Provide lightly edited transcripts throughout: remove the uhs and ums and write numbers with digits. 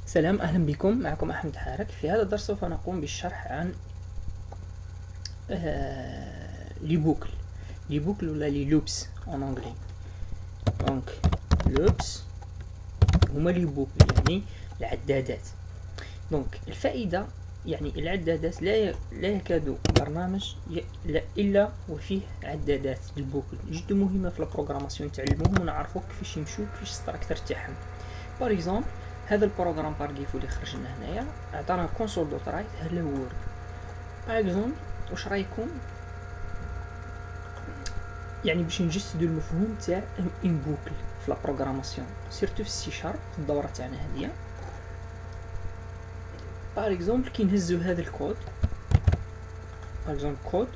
سلام، أهلا بكم. معكم أحمد حارك. في هذا الدرس سوف نقوم بالشرح عن لي بوكل ولا لي لوبس en anglais. donc loops هما لي بوكل يعني العدادات. donc الفائدة يعني العدادات لا يكاد برنامج إلا وفيه عدادات البوكل جد مهمة في البروغراماسيون. نتعلموهم ونعرفوا كيفاش يمشوا كيفاش ستراكتر تاعهم. باغ اكزومبل هذا البروغرام بارغيفو اللي خرج لنا هنايا عطانا كونسول دوت رايت هلو وورد. باغ اكزومبل واش رايكم يعني باش نجسدوا المفهوم تاع ان بوكل في لا بروغراماسيون سيرتو في السي شارب في الدوره تاعنا هذه. باغ اكزومبل كي نهزوا هذا الكود، باغ اكزومبل كود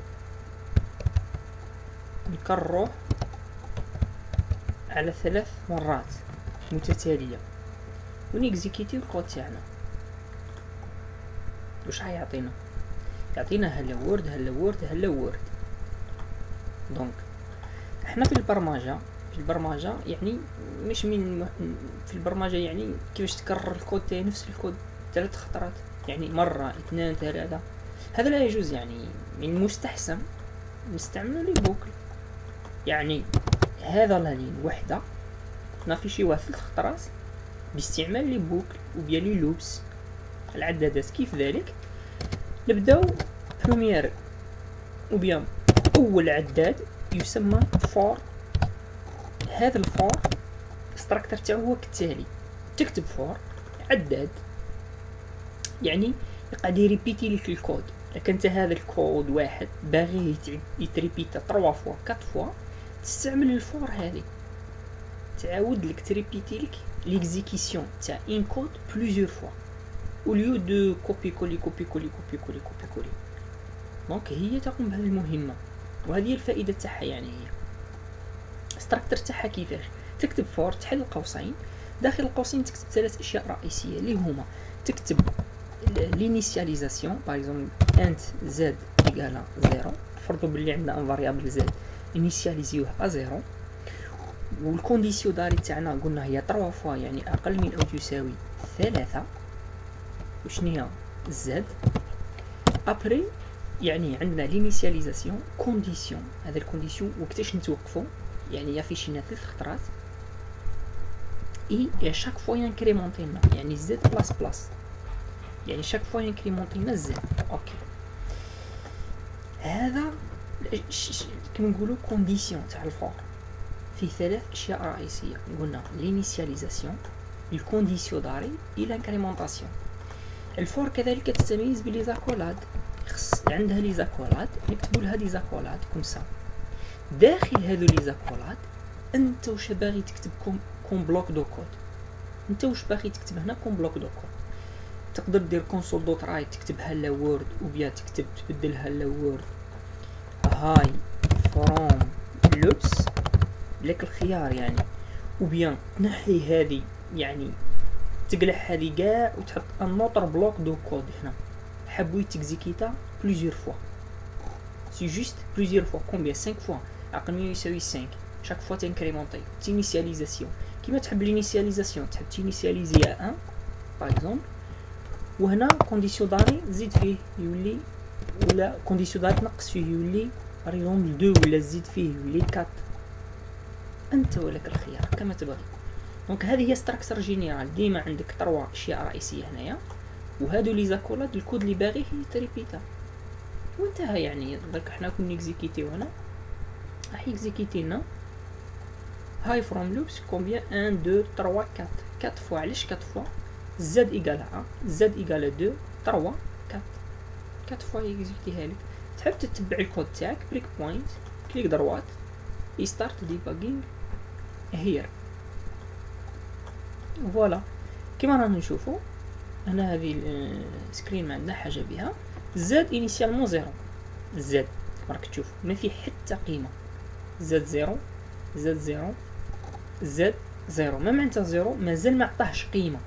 نكرروه على 3 مرات متتاليه ونكزيكيتيو الكود تاعنا، واش حيعطينا؟ يعطينا هلو وورد. دونك احنا في البرمجه يعني مش في البرمجه يعني كيفاش تكرر الكود تاعي نفس الكود 3 خطرات، يعني مره 2 3. هذا لا يجوز. يعني من المستحسن نستعملوا لي بوكل. يعني هذا لانين وحده نافيشيوها 3 خطرات باستعمال لي بوكل وبيا لي لوبس العدادات. كيف ذلك نبداو بروميير وبيا اول عداد يسمى فور. هذا الفور ستراكتر تاعو هو كالتالي: تكتب فور عداد يعني يقعد يريبيتي لك الكود. لكن انت هذا الكود واحد باغي يتريبيتا 3 فوا 4 فوا، تستعمل الفور هذه تعاود لك تريبيتي لك ليكزيكيسيون تاع ان كود بليزيور فوا او ليو دو كوبي كولي. دونك هي تقوم بهذه المهمه، وهذه الفائده تاعها. يعني هي ستراكتر تاعها كيفاش تكتب فور، تحل القوسين، داخل القوسين تكتب 3 اشياء رئيسيه اللي هما تكتب الانيسياليزاسيون. باغ اكزومبل انت زد ايكالا 0، فرضوا باللي عندنا ان فاريابل زد انيسياليزيوه ا 0، والكونديسيو داري تاعنا قلنا هي 3 فوا يعني اقل من او تساوي 3. وشنو هي زد ابري؟ يعني عندنا لينيسياليزاسيون كونديسيون. هذا الكونديسيون وقتاش نتوقفوا؟ يعني يافيشينا 3 خطرات اي شاك فوا ينكريمونتي لنا، يعني زد بلاس يعني شاك فوا ينكريمونتي لنا زد. اوكي، هذا كما نقولوا كونديسيون تاع الفور فيه 3 اشياء رئيسيه. قلنا لينيسياليزاسيون، الكونديسيو داري، الانكريمونطاسيون. الفور كذلك تتميز بلي زاكولاد، عندها لي زاكولاد نكتبوا لها لي زاكولاد كومسا. داخل هذو لي زاكولاد انت واش باغي تكتب كوم بلوك دو كود؟ انت واش باغي تكتب هنا كوم بلوك دو كود؟ تقدر دير كونسول دوت رايت تكتب هلا وورد، وبيا تكتب تبدل هلا وورد هاي فروم لوبس لك الخيار يعني، وبيا تنحي هذه يعني تقلع هذه كاع وتحط النوتر بلوك دو كود. هنا حبوي تكزيكيتا بليزيور فوا، سي جوست بليزيور فوا. كومبيان 5 فوا اقل من يساوي 5. شاك فوا تنكريمونطي تينيسياليزاسيون كيما تحب لينيسياليزاسيون تحب تينيسياليزي ا 1 باغ اكزومبل، وهنا كونديسيون داري زيد فيه يولي، ولا كونديسيون داري تنقص فيه يولي باغ اكزومبل 2، ولا زيد فيه يولي 4. انت ولك الخيار كما تبغي. دونك هذه هي ستراكشر جينيرال. ديما عندك 3 اشياء رئيسيه هنايا، وهادو لي زاكولاد الكود اللي باغيه يتريبيتا وانتهى. يعني درك حنا كون نيكزيكيتيو هنا راح يكزيكيتي لنا هاي فروم لوبس كومبيان 1 2 3 4 4 فوا. علاش 4 فوا؟ زد ايكال 1 زد ايكال 2 3 4 فوا يكزيكيتيها لك. تحب تتبع الكود تاعك بريك بوينت كليك دروات يستارت ديباغينغ هير. فوالا كيما رانا نشوفوا هنا هذه السكرين ما عندنا حاجه بها. زد انيسيالمون 0، زد راك تشوف ما في حتى قيمه. زد 0 زد 0 زد 0 ما معناتها 0 مازال ما عطاهش قيمه.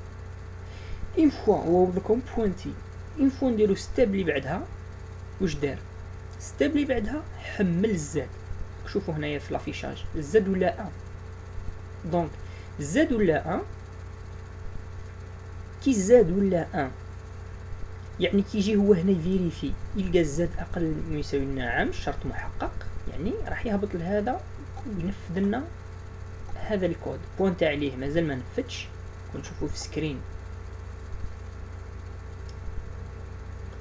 اون فوا هو بكم بوينتي، اون فوا نديرو ستيب اللي بعدها واش دار؟ ستيب اللي بعدها حمل الزد. شوفوا هنايا في لافيشاج الزد ولا 1. دونك الزد ولا 1 كي الزاد ولا ان، يعني كيجي هو هنا يفيريفي يلقى الزاد اقل من يساوي نعم الشرط محقق، يعني راح يهبط لهذا وينفذ لنا هذا الكود. بوينت عليه مازال ما نفذش، كنشوفوه في سكرين.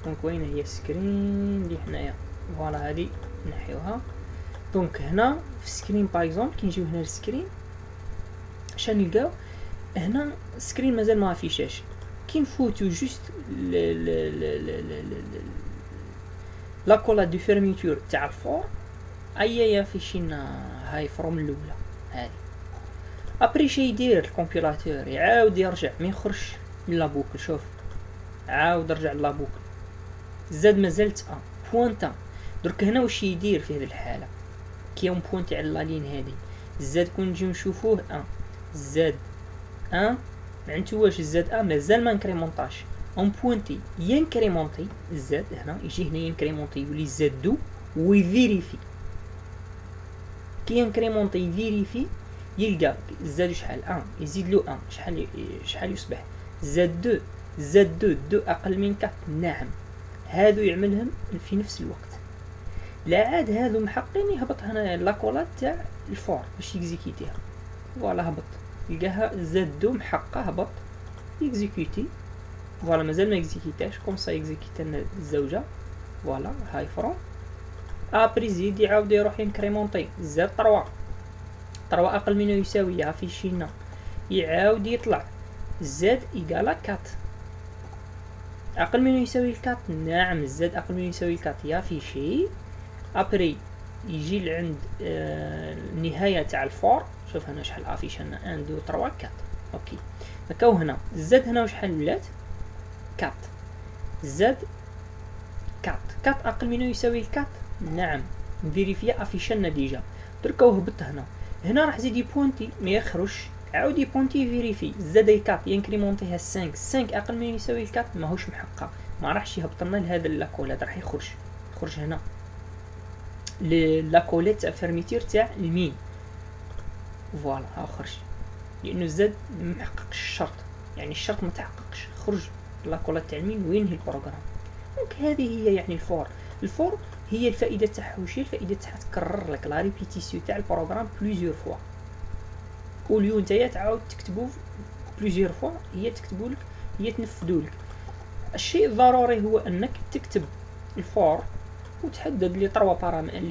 دونك وين هي السكرين اللي حنايا؟ فوالا هذه نحيوها. دونك هنا في سكرين باغ اكزومبل كي نجيو هنا للسكرين شنو نلقاو؟ هنا السكرين مازال ما فيشاش. كي نفوتو جوست لا كولا دو فيرميتور تاع الفور ايا فيشينا هاي فروم الاولى هذه. ابري شي يدير الكمبيلاتور يعاود يرجع ما يخرجش من لابوكل. شوف عاود رجع لابوكل، زاد مازالت ان بوانتا. درك هنا واش يدير في هذه الحاله؟ كي يوم بوينتي على لا لين هذه الزاد كون نجيو نشوفوه ان زاد ان معناتو واش الزاد ان مازال ما انكريمونطاش. اون بوينتي ينكريمونطي الزاد هنا، يجي هنا ينكريمونطي يولي زاد دو ويفيريفي. كي ينكريمونطي يفيريفي يلقى زاد شحال ان، يزيد له ان شحال يصبح زاد دو. زاد دو اقل من 4 نعم. هادو يعملهم في نفس الوقت. لا عاد هادو محقين يهبط هنا لاكولات تاع الفور باش يكزيكيتيها. فوالا هبط يلقاها زاد دو محقه هبط يكزيكيتي. فوالا مازال ما اكزيكيتاش كوم سا اكزيكيتا لنا الزوجه. فوالا هاي فرون. ابري زيد يعاود يروح ينكريمونطي زاد 3 اقل منه يساوي في شينا يعاود يطلع زاد ايكالا 4 اقل منه يساوي 4 نعم. زاد اقل منه يساوي 4 يا في شي. ابري يجي لعند النهايه تاع الفور. شوف هنا شحال افيش لنا 1 2 3 4 اوكي. نكاو هنا زاد هنا وشحال ولات 4 زاد 4 اقل منه يساوي 4 نعم. نفيريفيا افيش لنا ديجا. دركا هبط هنا راح زيد يبوينتي ما يخرجش، عاود يبوينتي فيريفي زاد 4 ينكريمونطيها 5 اقل من يساوي 4 ماهوش محقق، ما راحش يهبط لنا لهذا لاكول. هذا راح يخرج هنا لاكوليت تاع فيرميتير تاع المين. فوالا ها خرج لانه زاد محققش الشرط، يعني الشرط ما تحققش، خرج لاكولات تاع المين وينهي البروغرام. دونك هذه هي يعني الفور هي الفائده تاعها وش هي الفائده تاعها؟ تكرر لك لا ريبيتيسيون تاع البروغرام بليزيور فوا، وليو نتايا تعاود تكتبو بليزيور فوا، هي تكتبو لك هي تنفذو لك. الشيء الضروري هو انك تكتب الفور وتحدد لي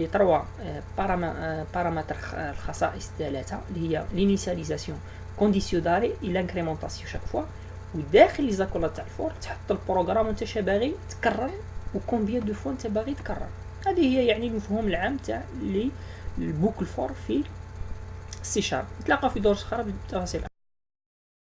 3 بارامتر الخصائص ثلاثه اللي هي لينيسياليزاسيون كونديسيونالي الى انكريمونطاسيون شاك فوا. وداخل لي زاكولات تاع الفور تحط البروغرام وانت باغي تكرر وكومبيان دو فوا انت باغي تكرر. هذه هي يعني المفهوم العام تاع لي البوكل فور في سي شارب. نتلاقى في دروس اخرى بالتفاصيل اكثر.